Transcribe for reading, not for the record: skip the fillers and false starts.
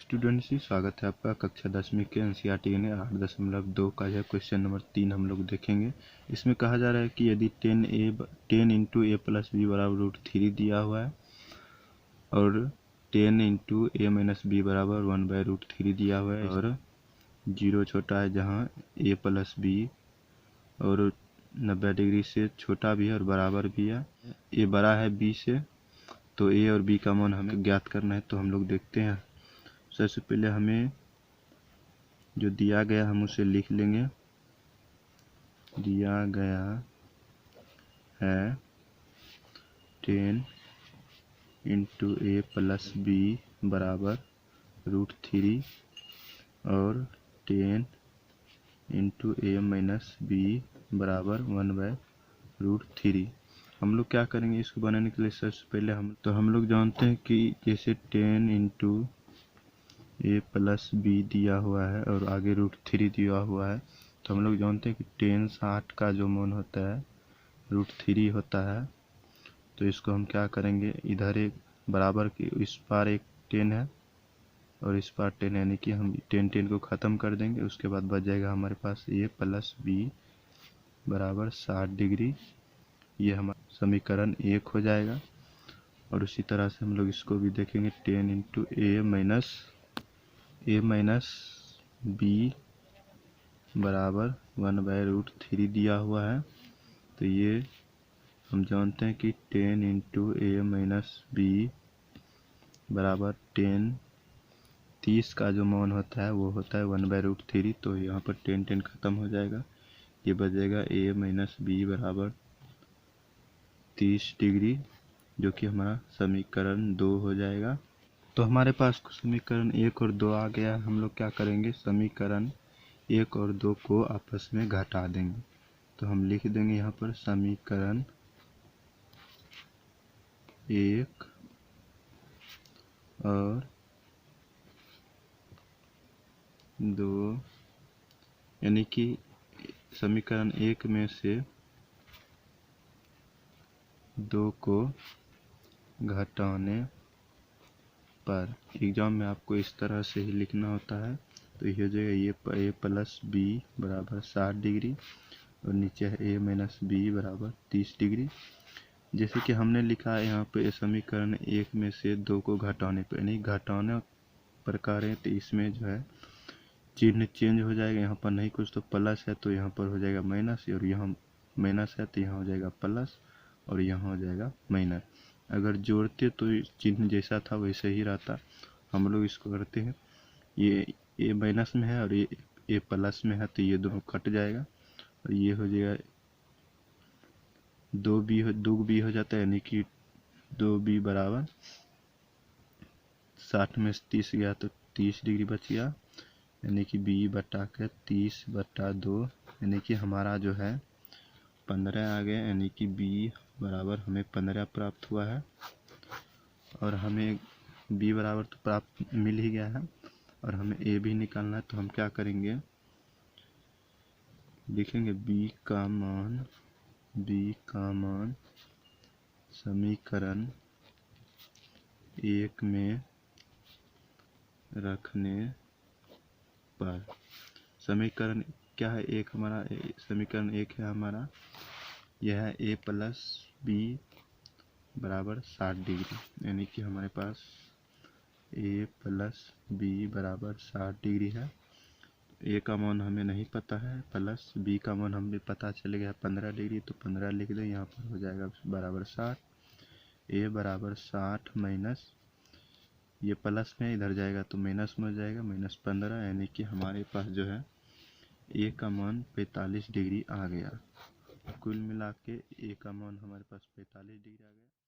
Students जी, स्वागत है आपका कक्षा 10वीं के एनसीईआरटी ने 8.2 का यह क्वेश्चन नंबर 3 हम लोग देखेंगे। इसमें कहा जा रहा है कि यदि 10 इंटू ए प्लस बी बराबर √3 दिया हुआ है और 10 इंटू ए माइनस बी बराबर 1/√3 दिया हुआ है और 0 छोटा है जहाँ ए प्लस बी और 90 डिग्री से छोटा भी है और बराबर भी है। ए बड़ा है बी से, तो ए और बी का मान हमें ज्ञात करना है। तो हम लोग देखते हैं। सबसे पहले हमें जो दिया गया हम उसे लिख लेंगे। दिया गया है 10 इंटू ए प्लस बी बराबर √3 और 10 इंटू ए माइनस बी बराबर 1/√3। हम लोग क्या करेंगे इसको बनाने के लिए? सबसे पहले हम लोग जानते हैं कि जैसे 10 इंटू ए प्लस बी दिया हुआ है और आगे √3 दिया हुआ है, तो हम लोग जानते हैं कि 10 60 का जो मान होता है √3 होता है। तो इसको हम क्या करेंगे, इधर एक बराबर की इस पार एक 10 है और इस पार 10, यानी कि हम 10 को ख़त्म कर देंगे। उसके बाद बच जाएगा हमारे पास ए प्लस बी बराबर 60 डिग्री। ये हमारा समीकरण 1 हो जाएगा। और उसी तरह से हम लोग इसको भी देखेंगे। 10 इंटू ए माइनस बी बराबर 1/√3 दिया हुआ है। तो ये हम जानते हैं कि 10 इंटू ए माइनस बी बराबर 30 का जो मान होता है वो होता है 1/√3। तो यहाँ पर 10 ख़त्म हो जाएगा। ये बचेगा ए माइनस बी बराबर 30 डिग्री, जो कि हमारा समीकरण 2 हो जाएगा। तो हमारे पास समीकरण 1 और 2 आ गया। हम लोग क्या करेंगे, समीकरण 1 और 2 को आपस में घटा देंगे। तो हम लिख देंगे यहाँ पर समीकरण 1 और 2, यानी कि समीकरण 1 में से 2 को घटाने पर, एग्जाम में आपको इस तरह से ही लिखना होता है। तो ये हो जाएगा ए प्लस बी बराबर 60 डिग्री और नीचे है ए माइनस बी बराबर 30 डिग्री। जैसे कि हमने लिखा है यहाँ पे समीकरण 1 में से 2 को घटाने पर, यानी घटाने प्रकार है, तो इसमें जो है चिन्ह चेंज हो जाएगा। यहाँ पर नहीं कुछ तो प्लस है तो यहाँ पर हो जाएगा माइनस, और यहाँ माइनस है तो यहाँ हो जाएगा प्लस और यहाँ हो जाएगा माइनस। अगर जोड़ते तो चिन्ह जैसा था वैसे ही रहता। हम लोग इसको करते हैं, ये माइनस में है और ये प्लस में है, तो ये दोनों कट जाएगा और ये हो जाएगा 2b हो जाता है, यानी कि 2b बराबर 60 में से 30 गया तो 30 डिग्री बच गया, यानी कि b बटा के 30/2, यानी कि हमारा जो है 15 आ गया, यानी कि b बराबर हमें 15 प्राप्त हुआ है। और हमें b बराबर तो प्राप्त मिल ही गया है और हमें a भी निकालना है। तो हम क्या करेंगे, लिखेंगे b का मान समीकरण 1 में रखने पर। समीकरण क्या है, एक हमारा समीकरण 1 है हमारा, यह है ए प्लस बी बराबर 60 डिग्री, यानी कि हमारे पास ए प्लस बी बराबर 60 डिग्री है। ए का मान हमें नहीं पता है, प्लस बी का मान हमें पता चल गया 15 डिग्री, तो 15 लिख दें। यहाँ पर हो जाएगा बराबर 60। ए बराबर 60 माइनस, ये प्लस में इधर जाएगा तो माइनस में हो जाएगा, -15, यानी कि हमारे पास जो है ए का मान 45 डिग्री आ गया। कुल मिला के ए का मान हमारे पास 45 डिग्री आ गया।